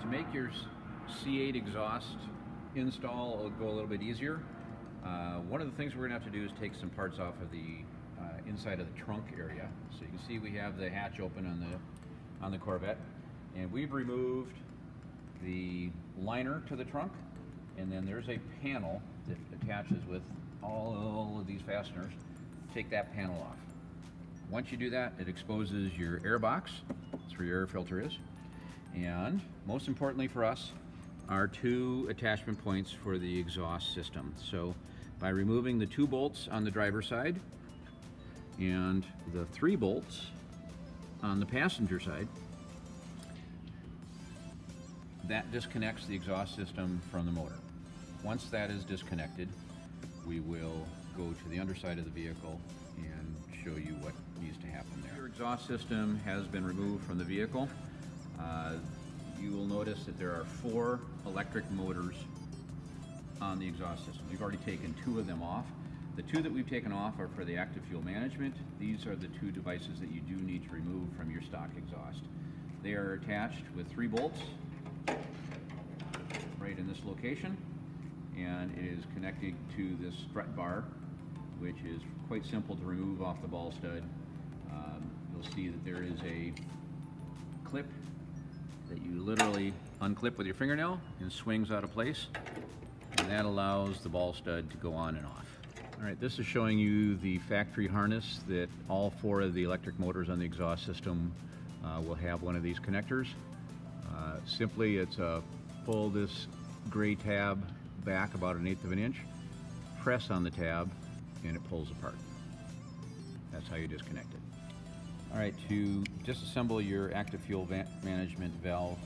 to make your C8 exhaust install go a little bit easier, one of the things we're going to have to do is take some parts off of the inside of the trunk area. So you can see we have the hatch open on the Corvette, and we've removed the liner to the trunk, and then there's a panel that attaches with all of these fasteners. Take that panel off. Once you do that, it exposes your air box. That's where your air filter is. And most importantly for us are two attachment points for the exhaust system. So by removing the 2 bolts on the driver's side and the 3 bolts on the passenger side, that disconnects the exhaust system from the motor. Once that is disconnected, we will go to the underside of the vehicle and show you what needs to happen there. Your exhaust system has been removed from the vehicle. You will notice that there are 4 electric motors on the exhaust system. We've already taken 2 of them off. The 2 that we've taken off are for the active fuel management. These are the 2 devices that you do need to remove from your stock exhaust. They are attached with 3 bolts right in this location, and it is connected to this strut bar, which is quite simple to remove off the ball stud. You'll see that there is a clip that you literally unclip with your fingernail and swings out of place, and that allows the ball stud to go on and off. All right, this is showing you the factory harness that all 4 of the electric motors on the exhaust system will have one of these connectors. Simply, it's pull this gray tab back about 1/8 of an inch, press on the tab, and it pulls apart. That's how you disconnect it. All right, to disassemble your active fuel management valve,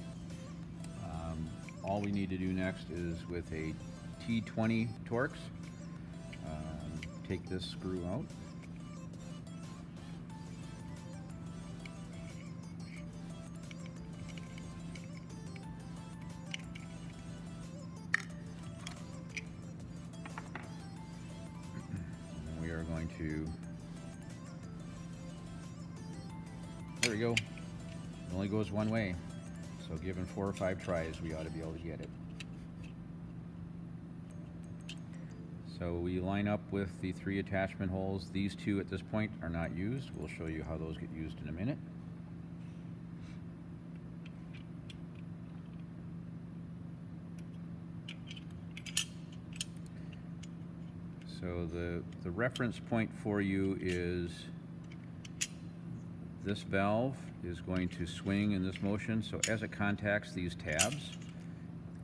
all we need to do next is with a T20 Torx, take this screw out. And we are going to, there we go. It only goes one way, so given 4 or 5 tries, we ought to be able to get it. So we line up with the 3 attachment holes. These 2 at this point are not used. We'll show you how those get used in a minute. So the reference point for you is this valve is going to swing in this motion. So as it contacts these tabs,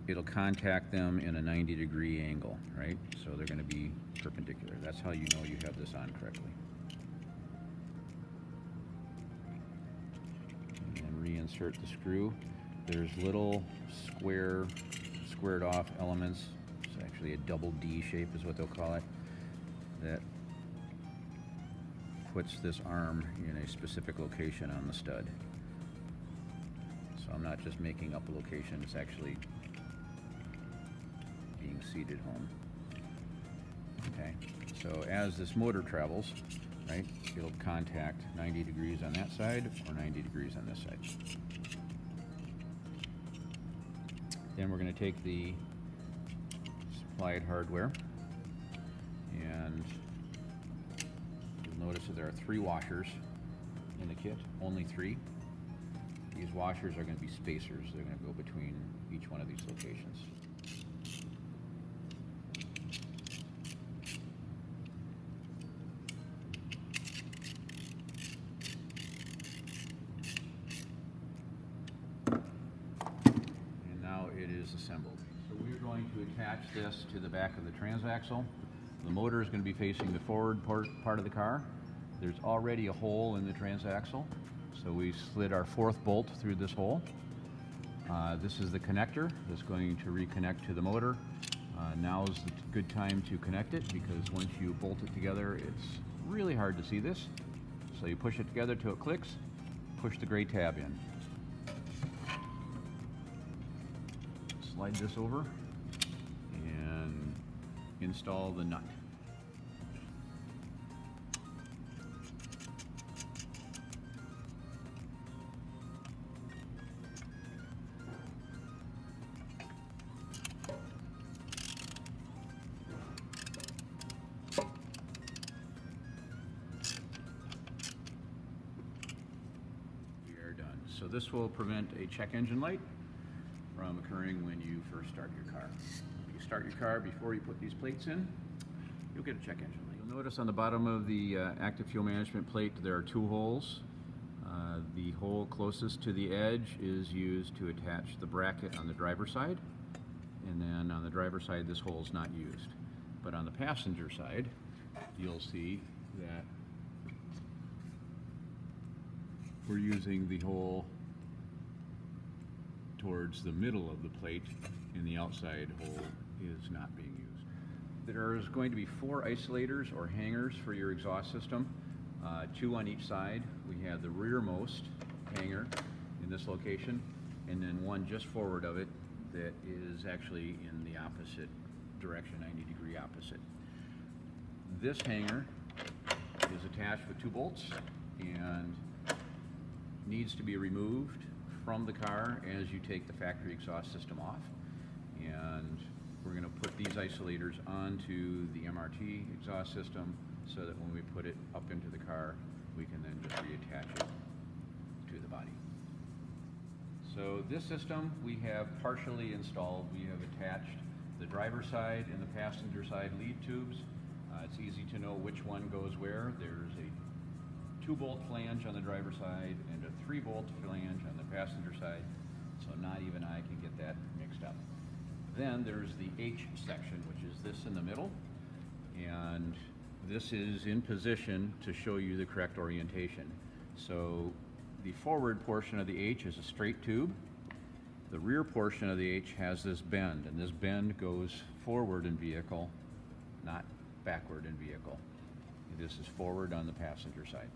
it'll contact them in a 90-degree angle, right? So they're going to be perpendicular. That's how you know you have this on correctly. And reinsert the screw. There's little squared off elements. It's actually a double D shape is what they'll call it, that puts this arm in a specific location on the stud. So I'm not just making up a location, it's actually being seated home. Okay, so as this motor travels, right, it'll contact 90 degrees on that side or 90 degrees on this side. Then we're going to take the supplied hardware, and you'll notice that there are 3 washers in the kit, only 3. These washers are going to be spacers. They're going to go between each one of these locations. Assembled. So we're going to attach this to the back of the transaxle. The motor is going to be facing the forward part of the car. There's already a hole in the transaxle, so we slid our 4th bolt through this hole. This is the connector that's going to reconnect to the motor. Now is the good time to connect it, because once you bolt it together, it's really hard to see this. So you push it together till it clicks, push the gray tab in. Slide this over and install the nut. So this will prevent a check engine light from occurring when you first start your car. If you start your car before you put these plates in, you'll get a check engine light. You'll notice on the bottom of the active fuel management plate there are two holes. The hole closest to the edge is used to attach the bracket on the driver's side, and then on the driver's side this hole is not used. But on the passenger side, you'll see that we're using the hole towards the middle of the plate, and the outside hole is not being used. There is going to be 4 isolators or hangers for your exhaust system, 2 on each side. We have the rearmost hanger in this location, and then one just forward of it that is actually in the opposite direction, 90-degree opposite. This hanger is attached with 2 bolts and needs to be removed from the car as you take the factory exhaust system off. And we're going to put these isolators onto the MRT exhaust system so that when we put it up into the car, we can then just reattach it to the body. So this system we have partially installed. We have attached the driver's side and the passenger side lead tubes. It's easy to know which one goes where. There's a 2-bolt flange on the driver's side and a 3-bolt flange on the passenger side, so not even I can get that mixed up. Then there's the H section, which is this in the middle, and this is in position to show you the correct orientation. So the forward portion of the H is a straight tube. The rear portion of the H has this bend, and this bend goes forward in vehicle, not backward in vehicle. This is forward on the passenger side.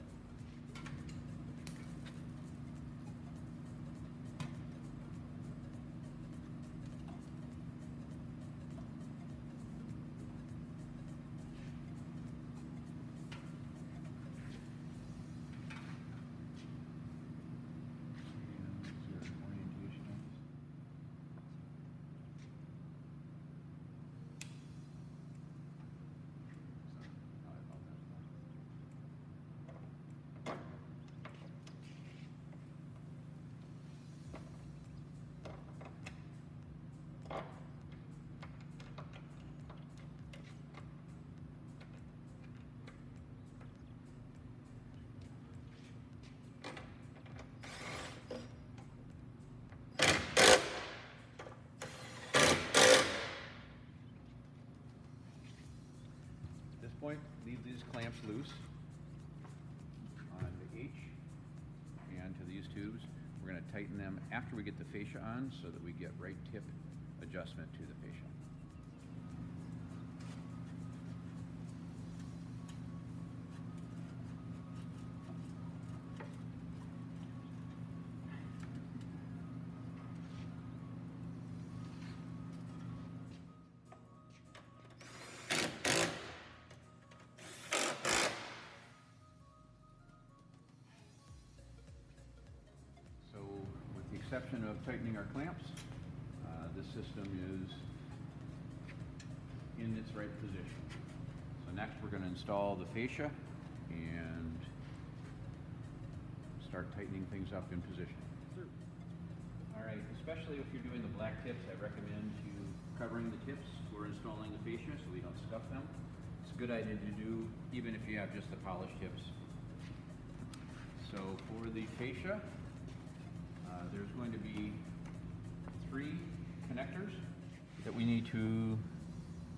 Point, leave these clamps loose on the H and to these tubes. We're going to tighten them after we get the fascia on so that we get right tip adjustment to the fascia. Exception of tightening our clamps, this system is in its right position. So next we're going to install the fascia and start tightening things up in position. Alright, especially if you're doing the black tips, I recommend you covering the tips for installing the fascia so we don't scuff them. It's a good idea to do even if you have just the polished tips. So for the fascia, there's going to be 3 connectors that we need to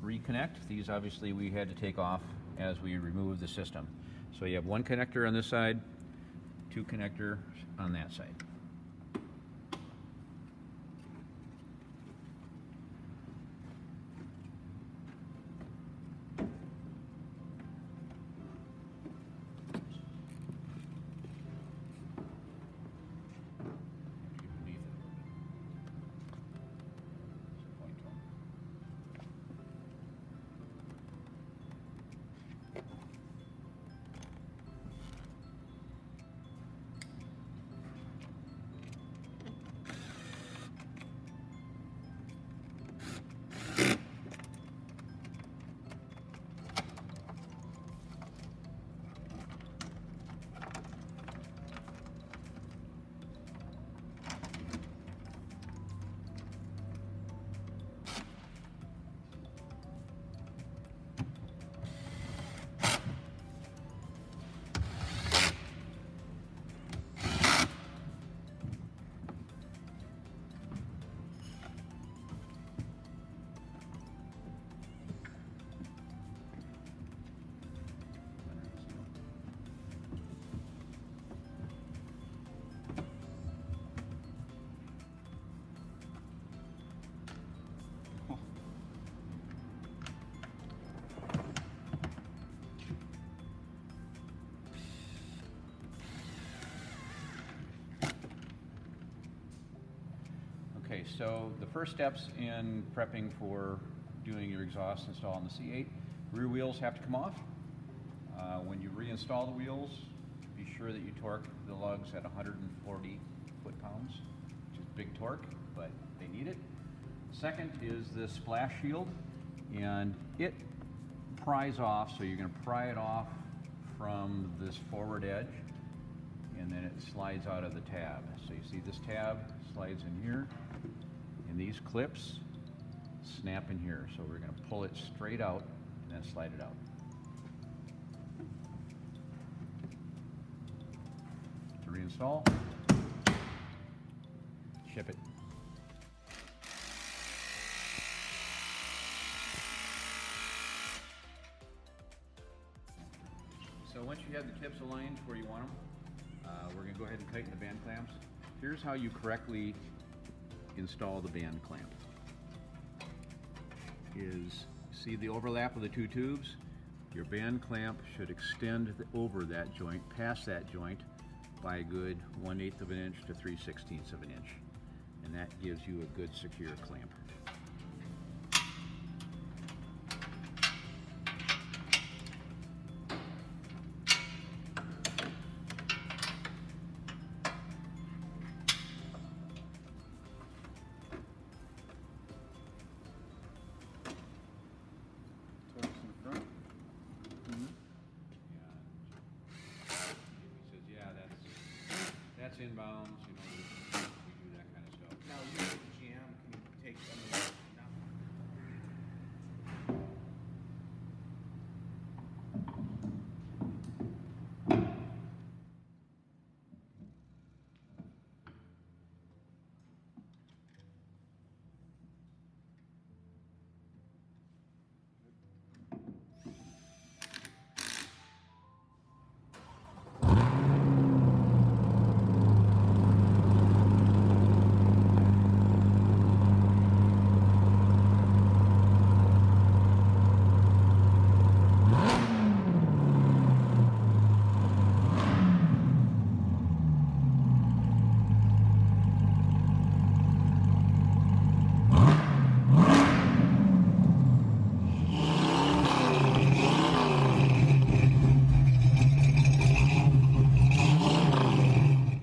reconnect. These obviously we had to take off as we removed the system. So you have 1 connector on this side, 2 connectors on that side. so the first steps in prepping for doing your exhaust install on the C8, rear wheels have to come off. When you reinstall the wheels, be sure that you torque the lugs at 140 foot-pounds, which is big torque, but they need it. Second is the splash shield, and it pries off, so you're going to pry it off from this forward edge, and then it slides out of the tab. So you see this tab slides in here, and these clips snap in here. So we're going to pull it straight out and then slide it out. To reinstall, ship it. So once you have the tips aligned where you want them, we're going to go ahead and tighten the band clamps. Here's how you correctly install the band clamp. See the overlap of the two tubes? Your band clamp should extend over that joint, past that joint, by a good 1/8 of an inch to 3/16 of an inch. And that gives you a good secure clamp. Inbounds,